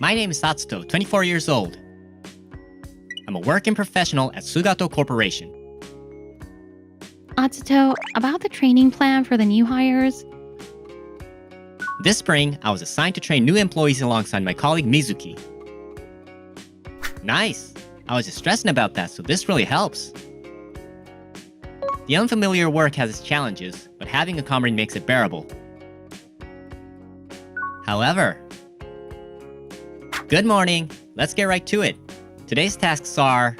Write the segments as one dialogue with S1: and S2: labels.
S1: My name is Satsuto, 24 years old. I'm a working professional at Sugato Corporation.
S2: Atsuto, about the training plan for the new hires?
S1: This spring, I was assigned to train new employees alongside my colleague Mizuki. Nice! I was just stressing about that, so this really helps. The unfamiliar work has its challenges, but having a comrade makes it bearable. However... Good morning! Let's get right to it. Today's tasks are...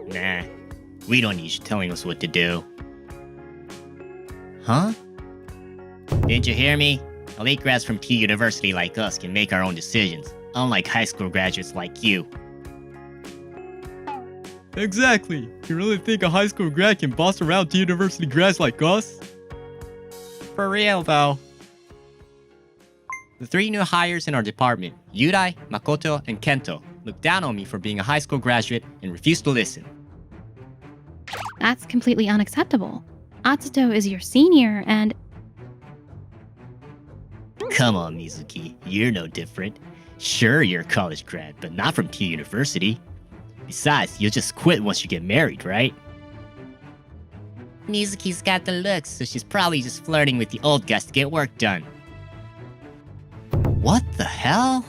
S1: Nah, we don't need you telling us what to do. Huh? Didn't you hear me? Elite grads from T University like us can make our own decisions, unlike high school graduates like you.
S3: Exactly! You really think a high school grad can boss around T University grads like us?
S1: For real, though. The three new hires in our department, Yudai, Makoto, and Kento, looked down on me for being a high school graduate and refused to listen.
S2: That's completely unacceptable. Atsuto is your senior and...
S1: Come on, Mizuki, you're no different. Sure, you're a college grad, but not from T University. Besides, you'll just quit once you get married, right? Mizuki's got the looks, so she's probably just flirting with the old guys to get work done. What the hell?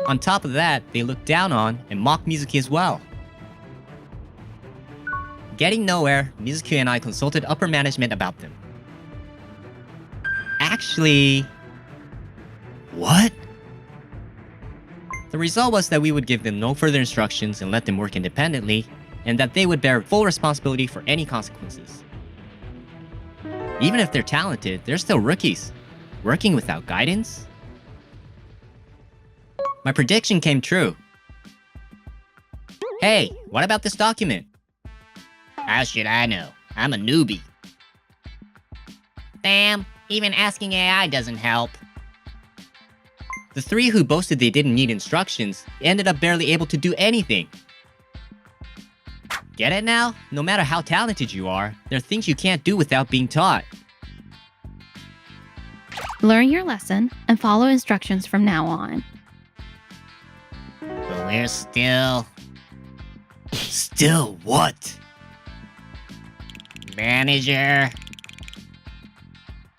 S1: On top of that, they look down on and mock Mizuki as well. Getting nowhere, Mizuki and I consulted upper management about them. Actually... What? The result was that we would give them no further instructions and let them work independently, and that they would bear full responsibility for any consequences. Even if they're talented, they're still rookies. Working without guidance? My prediction came true. Hey, what about this document? How should I know? I'm a newbie. Damn, even asking AI doesn't help. The three who boasted they didn't need instructions ended up barely able to do anything. Get it now? No matter how talented you are, there are things you can't do without being taught.
S2: Learn your lesson and follow instructions from now on.
S1: But we're still... Still what? Manager?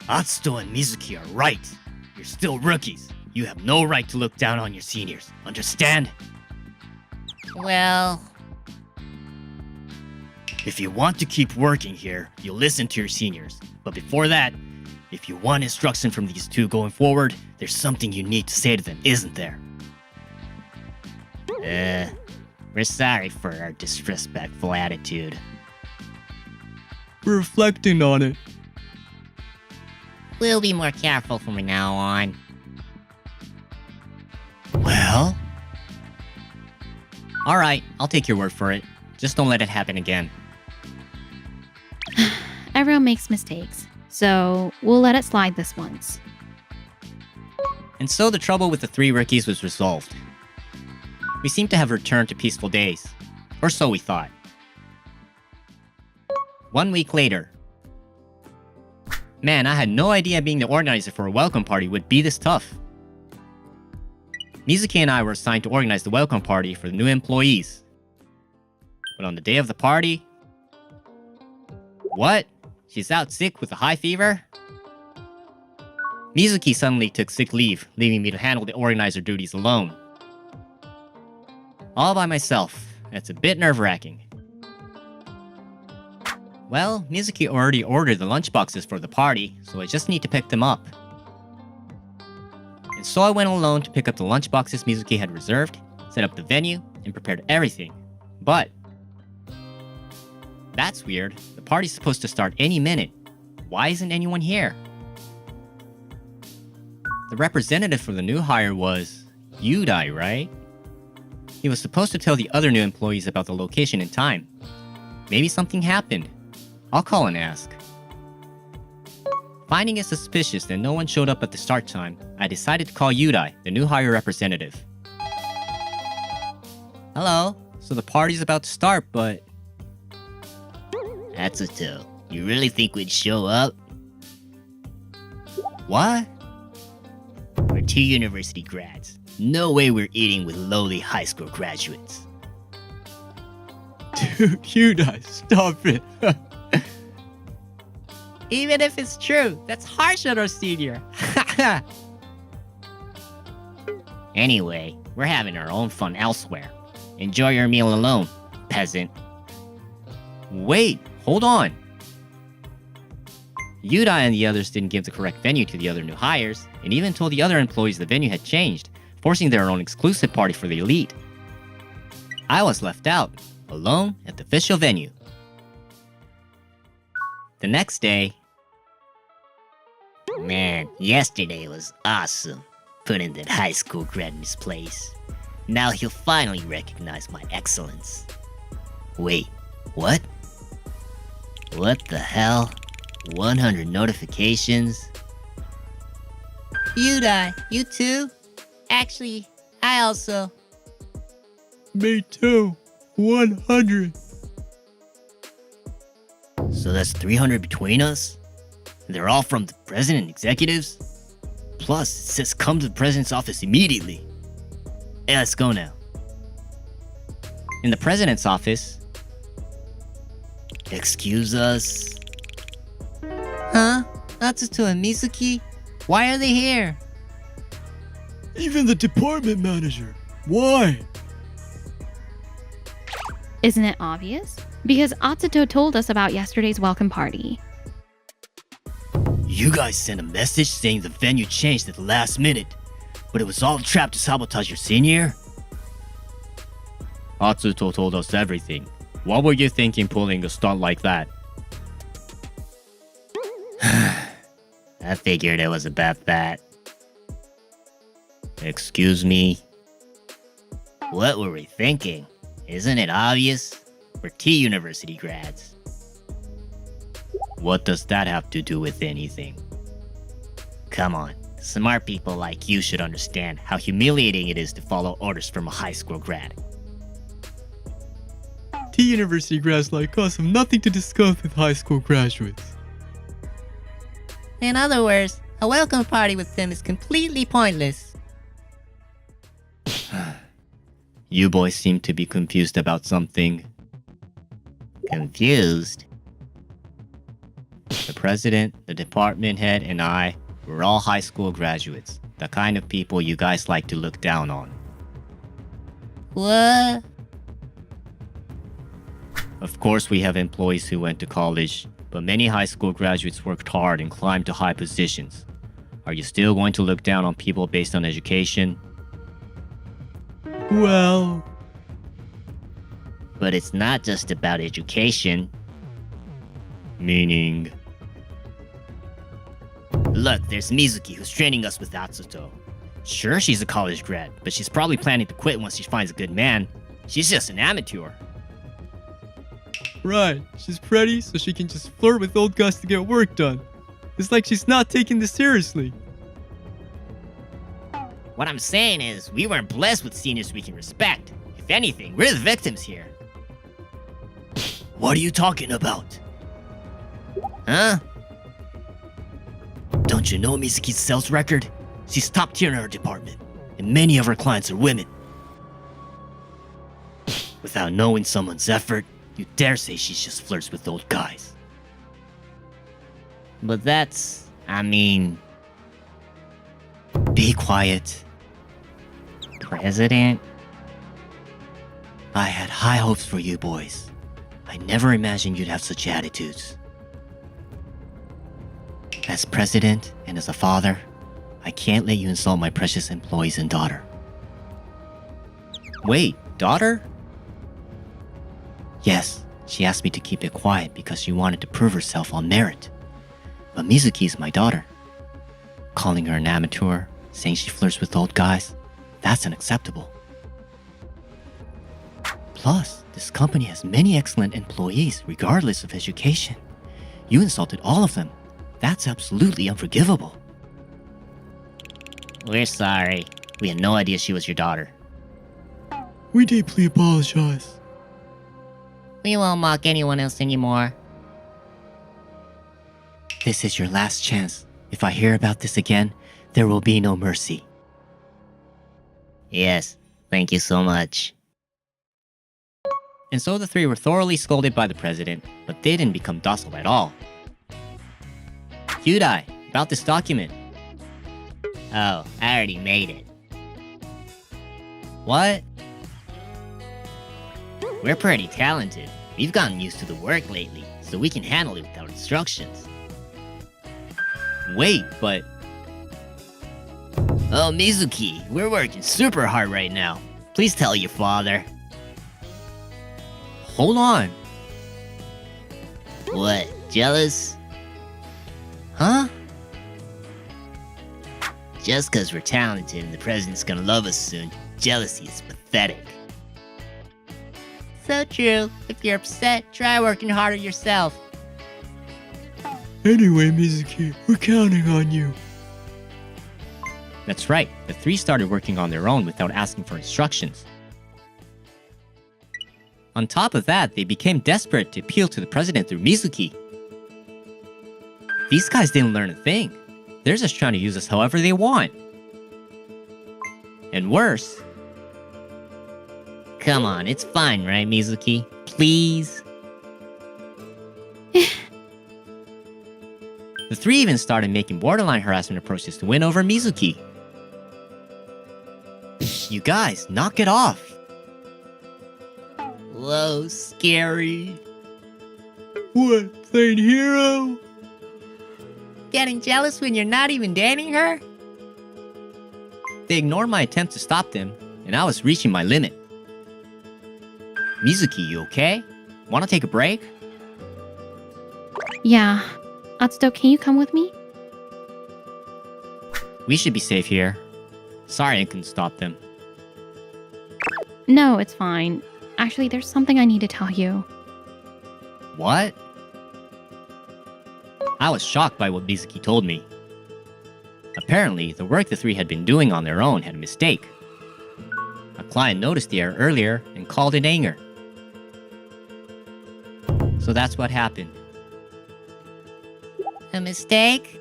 S1: Atsuto and Mizuki are right. You're still rookies. You have no right to look down on your seniors. Understand? Well... If you want to keep working here, you'll listen to your seniors. But before that, if you want instruction from these two going forward, there's something you need to say to them, isn't there? We're sorry for our disrespectful attitude.
S3: We're reflecting on it.
S1: We'll be more careful from now on. Well? Alright, I'll take your word for it. Just don't let it happen again.
S2: Everyone makes mistakes, so we'll let it slide this once.
S1: And so the trouble with the three rookies was resolved. We seemed to have returned to peaceful days. Or so we thought. 1 week later. Man, I had no idea being the organizer for a welcome party would be this tough. Mizuki and I were assigned to organize the welcome party for the new employees. But on the day of the party... What? She's out sick with a high fever? Mizuki suddenly took sick leave, leaving me to handle the organizer duties alone. All by myself. That's a bit nerve-wracking. Well, Mizuki already ordered the lunchboxes for the party, so I just need to pick them up. And so I went alone to pick up the lunchboxes Mizuki had reserved, set up the venue, and prepared everything. But... That's weird. The party's supposed to start any minute. Why isn't anyone here? The representative for the new hire was... Yudai, right? He was supposed to tell the other new employees about the location and time. Maybe something happened. I'll call and ask. Finding it suspicious that no one showed up at the start time, I decided to call Yudai, the new hire representative. Hello, so the party's about to start, but... Atsuto, you really think we'd show up? What? T University grads. No way we're eating with lowly high school graduates.
S3: Dude, Hyundai, stop it.
S1: Even if it's true, that's harsh on our senior. Anyway, we're having our own fun elsewhere. Enjoy your meal alone, peasant. Wait, hold on. Yudai and the others didn't give the correct venue to the other new hires, and even told the other employees the venue had changed, forcing their own exclusive party for the elite. I was left out, alone at the official venue. The next day... Man, yesterday was awesome. Putting that high school grad in his place. Now he'll finally recognize my excellence. Wait, what? What the hell? 100 notifications? Yudai, you too? Actually, I also...
S3: Me too. 100.
S1: So that's 300 between us? They're all from the president and executives? Plus, it says come to the president's office immediately. Hey, let's go now. In the president's office... Excuse us? Huh? Atsuto and Mizuki? Why are they here?
S3: Even the department manager. Why?
S2: Isn't it obvious? Because Atsuto told us about yesterday's welcome party.
S1: You guys sent a message saying the venue changed at the last minute, but it was all a trap to sabotage your senior? Atsuto told us everything. What were you thinking pulling a stunt like that? I figured it was about that. Excuse me? What were we thinking? Isn't it obvious? We're T University grads. What does that have to do with anything? Come on, smart people like you should understand how humiliating it is to follow orders from a high school grad.
S3: T University grads like us have nothing to discuss with high school graduates.
S1: In other words, a welcome party with them is completely pointless. You boys seem to be confused about something. Confused? The president, the department head, and I were all high school graduates. The kind of people you guys like to look down on. What? Of course we have employees who went to college, but many high school graduates worked hard and climbed to high positions. Are you still going to look down on people based on education?
S3: Well...
S1: But it's not just about education. Meaning... Look, there's Mizuki who's training us with Atsuto. Sure, she's a college grad, but she's probably planning to quit once she finds a good man. She's just an amateur.
S3: Right, she's pretty, so she can just flirt with old guys to get work done. It's like she's not taking this seriously.
S1: What I'm saying is, we weren't blessed with seniors we can respect. If anything, we're the victims here. What are you talking about? Huh? Don't you know Mizuki's sales record? She's top tier in her department, and many of her clients are women. Without knowing someone's effort, you dare say she just flirts with old guys. But that's... I mean... Be quiet. President? I had high hopes for you boys. I never imagined you'd have such attitudes. As president and as a father, I can't let you insult my precious employees and daughter. Wait, daughter? Yes, she asked me to keep it quiet because she wanted to prove herself on merit. But Mizuki is my daughter. Calling her an amateur, saying she flirts with old guys, that's unacceptable. Plus, this company has many excellent employees regardless of education. You insulted all of them. That's absolutely unforgivable. We're sorry. We had no idea she was your daughter.
S3: We deeply apologize.
S1: We won't mock anyone else anymore. This is your last chance. If I hear about this again, there will be no mercy. Yes, thank you so much. And so the three were thoroughly scolded by the president, but they didn't become docile at all. Hyundai, about this document. Oh, I already made it. What? We're pretty talented. We've gotten used to the work lately, so we can handle it without instructions. Wait, but... Oh, Mizuki, we're working super hard right now. Please tell your father. Hold on. What, jealous? Huh? Just cause we're talented and the president's gonna love us soon, jealousy is pathetic. So true. If you're upset, try working harder yourself.
S3: Anyway, Mizuki, we're counting on you.
S1: That's right, the three started working on their own without asking for instructions. On top of that, they became desperate to appeal to the president through Mizuki. These guys didn't learn a thing. They're just trying to use us however they want. And worse... Come on, it's fine, right, Mizuki? Please? The three even started making borderline harassment approaches to win over Mizuki. You guys, knock it off! Whoa, scary.
S3: What, playing hero?
S1: Getting jealous when you're not even dating her? They ignored my attempt to stop them, and I was reaching my limit. Mizuki, you okay? Wanna take a break?
S2: Yeah. Atsuto, can you come with me?
S1: We should be safe here. Sorry I couldn't stop them.
S2: No, it's fine. Actually, there's something I need to tell you.
S1: What? I was shocked by what Mizuki told me. Apparently, the work the three had been doing on their own had a mistake. A client noticed the error earlier and called in anger. So that's what happened. A mistake?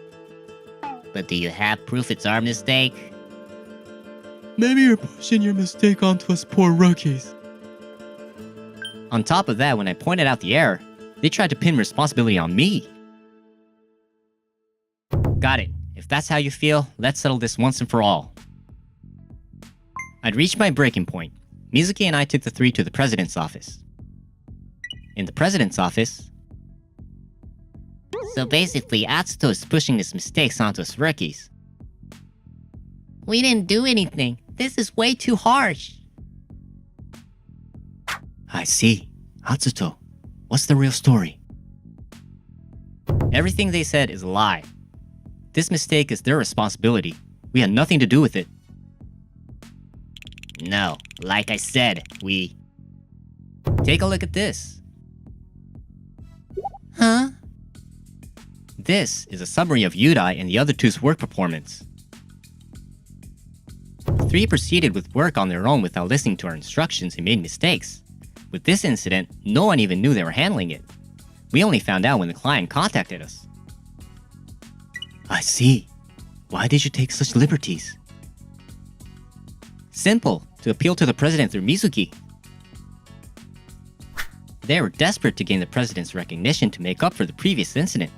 S1: But do you have proof it's our mistake?
S3: Maybe you're pushing your mistake onto us poor rookies.
S1: On top of that, when I pointed out the error, they tried to pin responsibility on me. Got it. If that's how you feel, let's settle this once and for all. I'd reached my breaking point. Mizuki and I took the three to the president's office. In the president's office... So basically, Atsuto is pushing his mistakes onto us rookies. We didn't do anything. This is way too harsh. I see. Atsuto, what's the real story? Everything they said is a lie. This mistake is their responsibility. We had nothing to do with it. No, like I said, we... Take a look at this. Huh? This is a summary of Yudai and the other two's work performance. The three proceeded with work on their own without listening to our instructions and made mistakes. With this incident, no one even knew they were handling it. We only found out when the client contacted us. I see. Why did you take such liberties? Simple, to appeal to the president through Mizuki. They were desperate to gain the president's recognition to make up for the previous incident.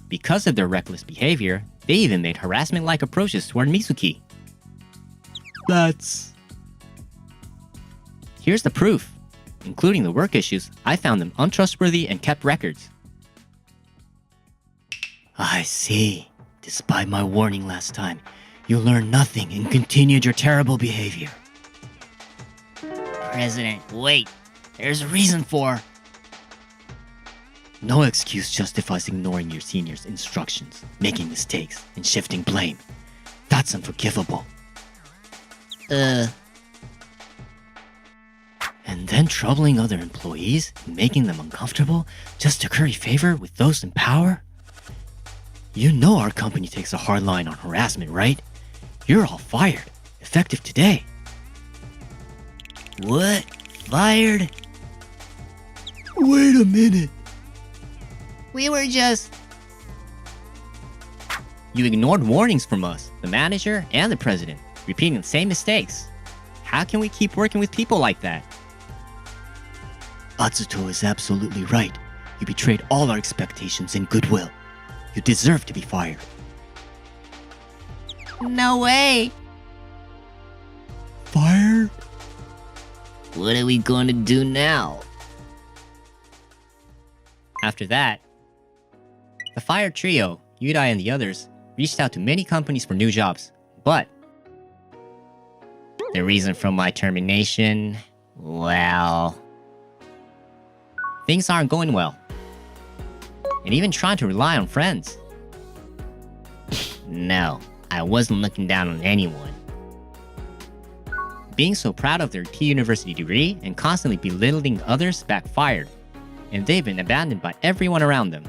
S1: Because of their reckless behavior, they even made harassment-like approaches toward Mizuki.
S3: That's...
S1: Here's the proof. Including the work issues, I found them untrustworthy and kept records. I see. Despite my warning last time, you learned nothing and continued your terrible behavior. President, wait. There's a reason for... No excuse justifies ignoring your senior's instructions, making mistakes, and shifting blame. That's unforgivable. And then troubling other employees and making them uncomfortable just to curry favor with those in power? You know our company takes a hard line on harassment, right? You're all fired, effective today. What? Fired?
S3: Wait a minute.
S1: We were just... You ignored warnings from us, the manager, and the president, repeating the same mistakes. How can we keep working with people like that?
S4: Atsuto is absolutely right. You betrayed all our expectations and goodwill. You deserve to be fired.
S1: No way!
S3: Fired?
S4: What are we going to do now?
S1: After that, the fired trio, Yudai and the others, reached out to many companies for new jobs, but the reason for my termination, well, things aren't going well. And even trying to rely on friends.
S4: No, I wasn't looking down on anyone.
S1: Being so proud of their T-University degree and constantly belittling others backfired, and they've been abandoned by everyone around them.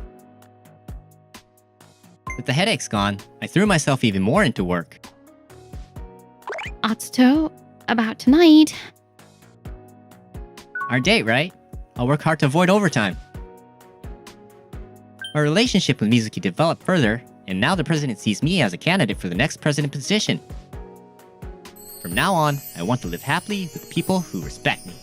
S1: With the headaches gone, I threw myself even more into work.
S2: Atsuto, about tonight.
S1: Our date, right? I'll work hard to avoid overtime. Our relationship with Mizuki developed further, and now the president sees me as a candidate for the next president position. From now on, I want to live happily with people who respect me.